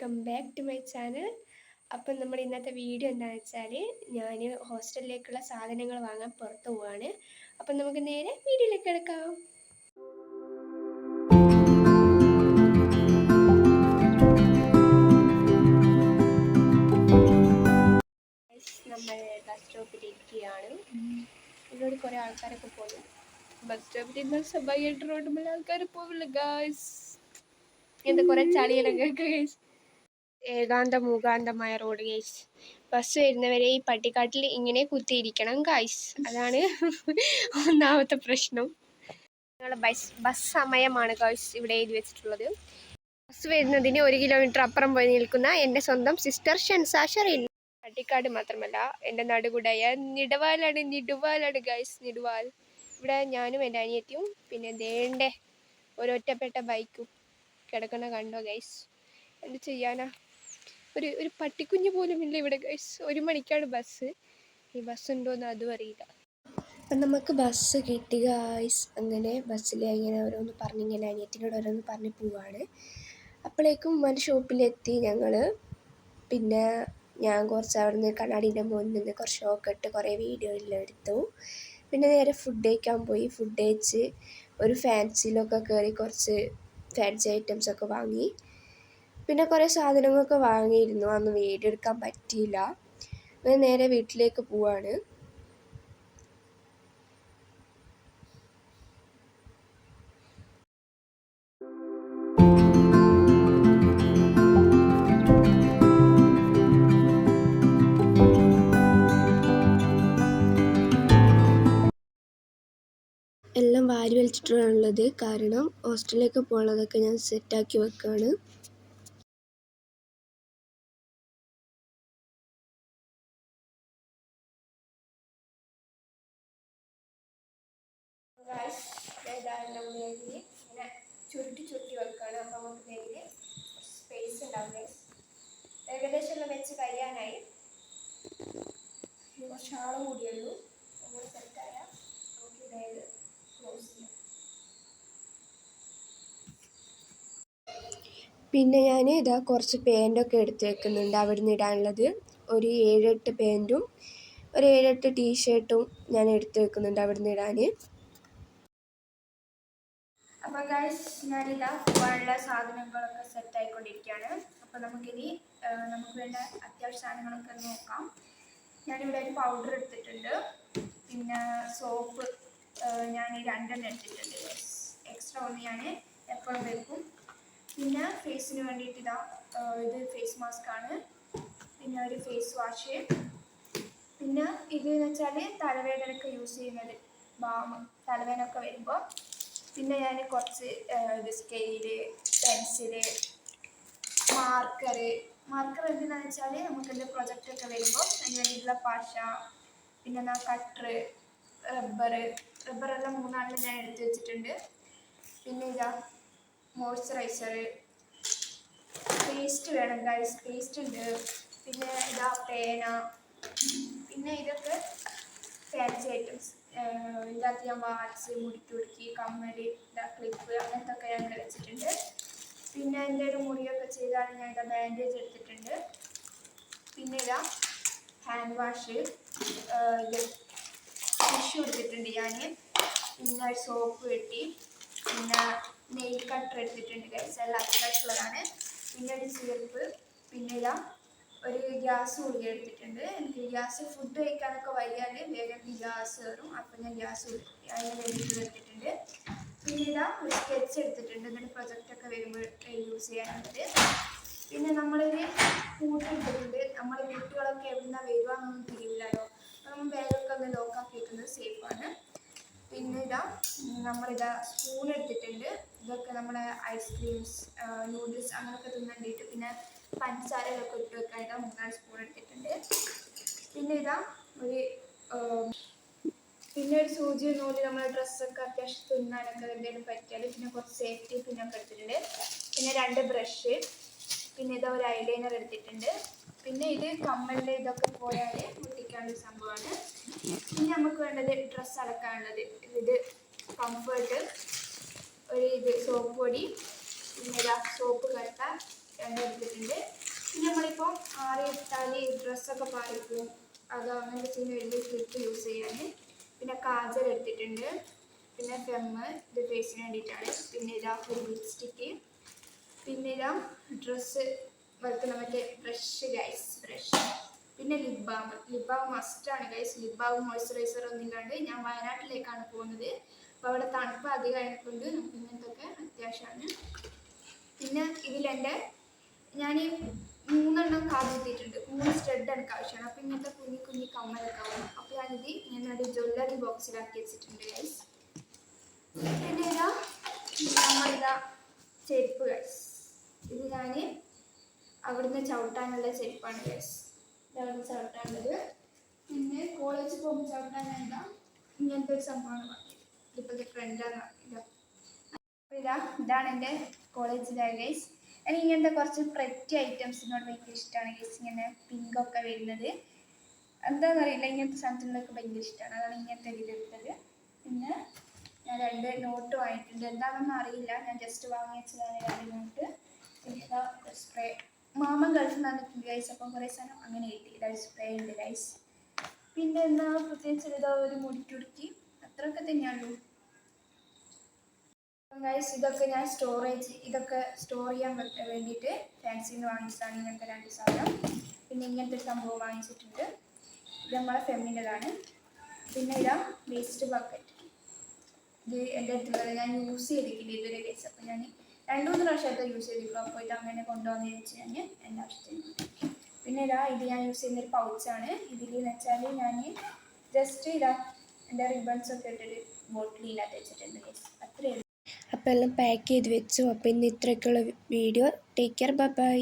Welcome back to my channel. അപ്പം നമ്മുടെ ഇന്നത്തെ വീഡിയോ എന്താണെന്ന് വെച്ചാൽ ഞാൻ ഹോസ്റ്റലിലേക്കുള്ള സാധനങ്ങൾ വാങ്ങാൻ പുറത്ത് പോവാണ്. അപ്പം നമുക്ക് നേരെ വീഡിയോയിലേക്ക് എടുക്കാം. നമ്മൾ ബസ് സ്റ്റോപ്പിലിരിക്കുകയാണ്. ഇവിടെ കുറേ ആൾക്കാരൊക്കെ പോകുന്നു. ബസ് സ്റ്റോപ്പിൽ ഇരുന്നാൽ സ്വാഭാവികമായിട്ട് റോഡുമ്പോൾ ആൾക്കാർ പോവില്ല ഗായ്സ്. ഇങ്ങനത്തെ കുറേ ചളിയിലൊക്കെ ഗൈസ്. മൂകാന്തമായ റോഡ് ഗൈസ്. ബസ് വരുന്നവരെ ഈ പട്ടിക്കാട്ടിൽ ഇങ്ങനെ കുത്തിയിരിക്കണം ഗൈസ്. അതാണ് ഒന്നാമത്തെ പ്രശ്നം. ഞങ്ങളുടെ ബസ് സമയമാണ് ഗൈസ് ഇവിടെ എഴുതി വെച്ചിട്ടുള്ളത്. ബസ് വരുന്നതിന് 1 കിലോമീറ്റർ അപ്പുറം പോയി നിൽക്കുന്ന എൻ്റെ സ്വന്തം സിസ്റ്റർ ഷെൻസാ ഷെറിൻ. പട്ടിക്കാട് മാത്രമല്ല എൻ്റെ നടുകൂടായ നിടുവാലാണ് ഗൈസ്. നിടുവാൽ. ഇവിടെ ഞാനും എൻ്റെ അനിയത്തിയും പിന്നെ ദേണ്ടേ ഒരൊറ്റപ്പെട്ട ബൈക്കും കിടക്കുന്ന കണ്ടോ ഗൈസ്. എന്ത് ചെയ്യാനാ, ഒരു പട്ടിക്കുഞ്ഞ് പോലും ഇല്ല ഇവിടെ ഗൈസ്. 1 മണിക്കാണ് ബസ്. ഈ ബസ് ഉണ്ടോയെന്ന് അതും അറിയില്ല. അപ്പം നമുക്ക് ബസ് കിട്ടി ഗൈസ്. അങ്ങനെ ബസ്സിൽ ഇങ്ങനെ ഓരോന്ന് പറഞ്ഞിങ്ങനെ അനിയത്തിനോട് ഓരോന്ന് പറഞ്ഞ് പോവാണ്. അപ്പോഴേക്കും ഒരു ഷോപ്പിലെത്തി ഞങ്ങൾ. പിന്നെ ഞാൻ കുറച്ച് അവിടുന്ന് കണ്ണാടീൻ്റെ മുന്നിൽ നിന്ന് കുറച്ച് ഷോക്ക് ഇട്ട് കുറേ വീഡിയോ എല്ലാം എടുത്തു. പിന്നെ നേരെ ഫുഡ് കഴിക്കാൻ പോയി. ഫുഡ് കഴിച്ച് ഒരു ഫാൻസിയിലൊക്കെ കയറി കുറച്ച് ഫാൻസി ഐറ്റംസൊക്കെ വാങ്ങി. പിന്നെ കുറേ സാധനങ്ങളൊക്കെ വാങ്ങിയിരുന്നു. അന്ന് വീഡിയോ എടുക്കാൻ പറ്റിയില്ല. അങ്ങനെ നേരെ വീട്ടിലേക്ക് പോവാണ്. എല്ലാം വാരി വലിച്ചിട്ടാണുള്ളത്. കാരണം ഹോസ്റ്റലിലേക്ക് പോകുന്നതൊക്കെ ഞാൻ സെറ്റാക്കി വെക്കുകയാണ്. ഇങ്ങനെ ചുരുട്ടി വെക്കുകയാണ്. അപ്പോൾ നമുക്ക് ബാഗിൽ സ്പേസ് ഉണ്ടാവും. ഏകദേശം എല്ലാം വെച്ച് കഴിയാനായി. കുറച്ച് ആളും കൂടിയുള്ളൂ. നമ്മൾ സെറ്റായ നമുക്ക് ബാഗ് ക്ലോസ് ചെയ്യാം. പിന്നെ ഞാൻ ഇതാ കുറച്ച് പാൻറ്റൊക്കെ എടുത്ത് വെക്കുന്നുണ്ട് അവിടെ നിന്ന് ഇടാനുള്ളത്. ഒരു 7-8 പാൻറ്റും ഒരു 7-8 ടീഷർട്ടും ഞാൻ എടുത്ത് വെക്കുന്നുണ്ട് അവിടെ നിന്ന് ഇടാൻ. അപ്പോൾ ഗൈസ് ഞാനിതാ പോകാനുള്ള സാധനങ്ങളൊക്കെ സെറ്റായിക്കൊണ്ടിരിക്കുകയാണ്. അപ്പോൾ നമുക്കിനി നമുക്ക് വേണ്ട അത്യാവശ്യ സാധനങ്ങളൊക്കെ നോക്കാം. ഞാനിവിടെ ഒരു പൗഡർ എടുത്തിട്ടുണ്ട്. പിന്നെ സോപ്പ് ഞാൻ 2 എടുത്തിട്ടുണ്ട്. എക്സ്ട്രാ ഒന്ന് ഞാൻ എപ്പോഴും വെക്കും. പിന്നെ ഫേസിന് വേണ്ടിയിട്ട് ഇതാ ഇത് ഫേസ് മാസ്ക് ആണ്. പിന്നെ ഒരു ഫേസ് വാഷ്. പിന്നെ ഇത് എന്ന് വെച്ചാൽ തലവേദനയൊക്കെ യൂസ് ചെയ്യുന്നത് ബാം, തലവേദനയൊക്കെ വരുമ്പോൾ. പിന്നെ ഞാൻ കുറച്ച് സ്കെയില്, പെൻസില്, മാർക്കർ എന്തിനാന്ന് വെച്ചാൽ നമുക്കെന്ത് പ്രൊജക്റ്റൊക്കെ വരുമ്പോൾ അതിന് വേണ്ടിയിട്ടുള്ള പശ, പിന്നെ കട്ടർ, റബ്ബറെല്ലാം 3 ഞാൻ എടുത്ത് വെച്ചിട്ടുണ്ട്. പിന്നെ ഇതാ മോയ്സ്ചറൈസർ, പേസ്റ്റ് വേണം ഗൈസ്, പേസ്റ്റ് ഉണ്ട്. പിന്നെ ഇതാ പേന. പിന്നെ ഇതൊക്കെ ഫാൻസി ഐറ്റംസ്. ഇതിനകത്ത് ഞാൻ വാച്ച്, മുടിക്കുടുക്കി, കമ്മൽ, ക്ലിപ്പ് അങ്ങനത്തെ ഒക്കെ ഞാൻ ഇവിടെ വെച്ചിട്ടുണ്ട്. പിന്നെ എൻ്റെ ഒരു മുറിയൊക്കെ ചെയ്താണ് ഞാൻ ഇതാ ബാൻഡേജ് എടുത്തിട്ടുണ്ട്. പിന്നെ ഇതാ ഹാൻഡ് വാഷ്, ഇത് ടിഷ്യൂ എടുത്തിട്ടുണ്ട് ഞാൻ. പിന്നെ ഒരു സോപ്പ് പെട്ടി, പിന്നെ നെയിൽ കട്ടർ എടുത്തിട്ടുണ്ട് ഗൈസ്, എല്ലാം അത്യാവശ്യമുള്ളതാണ്. പിന്നെ ഒരു ചെരുപ്പ്. പിന്നെ ഇതാ ഒരു ഗ്യാസ് കൂടി എടുത്തിട്ടുണ്ട്. എനിക്ക് ഗ്യാസ് ഫുഡ് കഴിക്കാനൊക്കെ വയ്യാൽ വേഗം ഗ്യാസ് കയറും. അപ്പം ഞാൻ ഗ്യാസ് അതിന് വേണ്ടിയിട്ട് എടുത്തിട്ടുണ്ട്. പിന്നെ ഇതാ ഒരു സ്കെച്ച് എടുത്തിട്ടുണ്ട്, എന്നിട്ട് പ്രൊജക്റ്റൊക്കെ വരുമ്പോൾ യൂസ് ചെയ്യാനുള്ളത്. പിന്നെ നമ്മളൊരു കൂട്ട് എടുത്തിട്ടുണ്ട്. നമ്മൾ കുട്ടികളൊക്കെ എവിടുന്ന വരുവാന്നൊന്നും തിരിയില്ലല്ലോ. അപ്പം നമ്മൾ ബാഗൊക്കെ ഒന്ന് ലോക്കാക്കി വെക്കുന്നത് സേഫാണ്. പിന്നെ ഇതാ നമ്മളിതാ സ്പൂൺ എടുത്തിട്ടുണ്ട്. ഇതൊക്കെ നമ്മളെ ഐസ്ക്രീംസ്, നൂഡിൽസ് അങ്ങനെയൊക്കെ തിന്നേണ്ടിയിട്ട്. പിന്നെ പഞ്ചസാരകളൊക്കെ ഇട്ട് വെക്കാനായിട്ട് 3-4 സ്പൂൺ എടുത്തിട്ടുണ്ട്. പിന്നെ ഇതാ ഒരു സൂചി നൂല് നമ്മളെ ഡ്രസ്സൊക്കെ അത്യാവശ്യം തിന്നാനൊക്കെ എന്തെങ്കിലും പറ്റിയാൽ. പിന്നെ കുറച്ച് സേഫ്റ്റി പിന്നൊക്കെ എടുത്തിട്ടുണ്ട്. പിന്നെ 2 ബ്രഷ്. പിന്നെ ഇതാ ഒരു ഐലൈനർ എടുത്തിട്ടുണ്ട്. പിന്നെ ഇത് കമ്മലിൻ്റെ ഇതൊക്കെ പോയാൽ മുട്ടിക്കാനുള്ള സംഭവമാണ്. പിന്നെ നമുക്ക് വേണ്ടത് ഡ്രസ്സ് അലക്കാനുള്ളത്. ഇത് കംഫേർട്ട്, ഒരു സോപ്പ് പൊടി, പിന്നെ ഇതാ സോപ്പ് കട്ട, രണ്ടും എടുത്തിട്ടുണ്ട്. പിന്നെ നമ്മളിപ്പോൾ ആറിയിട്ടാൽ ഡ്രസ്സൊക്കെ പാറിക്കും, അത് അങ്ങനത്തെ ചെയ്യുന്ന വലിയ ക്ലിപ്പ് യൂസ് ചെയ്യാൻ. പിന്നെ കാജൽ എടുത്തിട്ടുണ്ട്, പിന്നെ ഫെമ്മ് ഇത് ഫേസിന് വേണ്ടിയിട്ടാണ്. പിന്നെ ഇതാ ഒരു ലിപ്സ്റ്റിക്ക്, പിന്നെ ഇതാ ഡ്രസ്സ് വറുക്കുന്ന മറ്റേ ബ്രഷ് ഗൈസ്, ബ്രഷ്. പിന്നെ ലിപ് ബാം മസ്റ്റാണ് ഗൈസ്. ലിപ് ബാം മോയ്സ്ചറൈസർ ഒന്നും ഇല്ലാണ്ട് ഞാൻ വയനാട്ടിലേക്കാണ് പോകുന്നത്. അപ്പോൾ അവിടെ തണുപ്പ് അധികം ആയതുകൊണ്ട് നമുക്ക് ഇങ്ങനത്തൊക്കെ അത്യാവശ്യമാണ്. പിന്നെ ഇതിലെൻ്റെ ഞാൻ 3 കാതിട്ടിട്ടുണ്ട്, 3 സ്റ്റഡ് എനിക്ക് ആവശ്യമാണ്. അപ്പോൾ ഇങ്ങനത്തെ കുഞ്ഞി കുഞ്ഞി കമ്മലൊക്കെ ആവും. അപ്പോൾ ഞാനിത് ഇങ്ങനെ ജ്വല്ലറി ബോക്സിലാക്കി വെച്ചിട്ടുണ്ട് ഗൈസ്. പിന്നെ ഇതാ നമ്മളിതാ ചെരുപ്പ് ഗൈസ്. ഇത് ഞാൻ അവിടുന്ന് ചവിട്ടാനുള്ള ചെരുപ്പാണ് ഗൈസ്. ഇതവിടുന്ന് ചവിട്ടാനുള്ളത്. പിന്നെ കോളേജിൽ പോകുമ്പോൾ ചവിട്ടാനെന്താ ഇങ്ങനത്തെ ഒരു സംഭവമാണ് വാങ്ങിയത്. ഇപ്പോഴത്തെ ട്രെൻഡാണ് വാങ്ങിയത്. ഇതാണ് എൻ്റെ കോളേജ് ബാഗ് ഗൈസ്. എനിക്ക് ഇങ്ങനത്തെ കുറച്ച് പ്രറ്റി ഐറ്റംസിനോട് ഭയങ്കര ഇഷ്ടമാണ് ഗൈസ്. ഇങ്ങനെ പിങ്കൊക്കെ വരുന്നത് എന്താണെന്നറിയില്ല, ഇങ്ങനത്തെ സാധനത്തിനൊക്കെ ഭയങ്കര ഇഷ്ടമാണ്. അതാണ് ഇങ്ങനത്തെ ഇതിലെടുത്തത്. പിന്നെ ഞാൻ 2 നോട്ട് വാങ്ങിയിട്ടുണ്ട്, എന്താണെന്നൊന്നും അറിയില്ല, ഞാൻ ജസ്റ്റ് വാങ്ങി വെച്ചതാണ് 2 നോട്ട്. പിന്നെ ഇതാ സ്പ്രേ, മാമൻ ഗൾഫിൽ നിന്നിട്ടുണ്ട് ഗൈസ്. അപ്പം കുറേ സാധനം അങ്ങനെ കിട്ടി. ഇതാ സ്പ്രേ ഉണ്ട് ഗൈസ്. പിന്നെ എന്നാ പ്രത്യേകിച്ച് ഇതാ ഒരു മുടിക്കുടുക്കി, അത്രയൊക്കെ തന്നെയാണല്ലോ ഗൈസ്. ഇതൊക്കെ ഞാൻ ഇതൊക്കെ സ്റ്റോർ ചെയ്യാൻ വേണ്ടിയിട്ട് ഫാൻസിയിൽ നിന്ന് വാങ്ങിച്ചതാണ് ഇങ്ങനത്തെ 2 സാധനം. പിന്നെ ഇങ്ങനത്തെ ഒരു സംഭവം വാങ്ങിച്ചിട്ടുണ്ട്, ഇത് നമ്മളെ ഫെമ്മിൻ്റെതാണ്. പിന്നെ ഇതാ വേസ്റ്റ് ബക്കറ്റ്, ഇത് എൻ്റെ അടുത്തുള്ളത് ഞാൻ യൂസ് ചെയ്തിട്ടില്ല ഇതുവരെ ഗൈസ്. അപ്പോൾ ഞാൻ 2-3 പ്രാവശ്യമായിട്ട് യൂസ് ചെയ്തിട്ടുള്ളൂ. അപ്പോൾ ഇത് അങ്ങനെ കൊണ്ടുവന്ന് വെച്ച് ഞാൻ എൻ്റെ ആവശ്യത്തിന്. പിന്നെ ഇതാ ഇത് ഞാൻ യൂസ് ചെയ്യുന്നൊരു പൗച്ചാണ്. ഇതിലെന്ന് വെച്ചാൽ ഞാൻ ജസ്റ്റ് ഇതാ എൻ്റെ റിബൺസൊക്കെ ഇട്ടിട്ട് ബോട്ടിലില്ലാത്ത വെച്ചിട്ടുണ്ട് ഗൈസ്. അത്രയേ ഉള്ളൂ. അപ്പോൾ എല്ലാം പാക്ക് ചെയ്ത് വെച്ചു. അപ്പോൾ ഇന്ന് ഇത്രയൊക്കെയുള്ള video. Take care, bye by.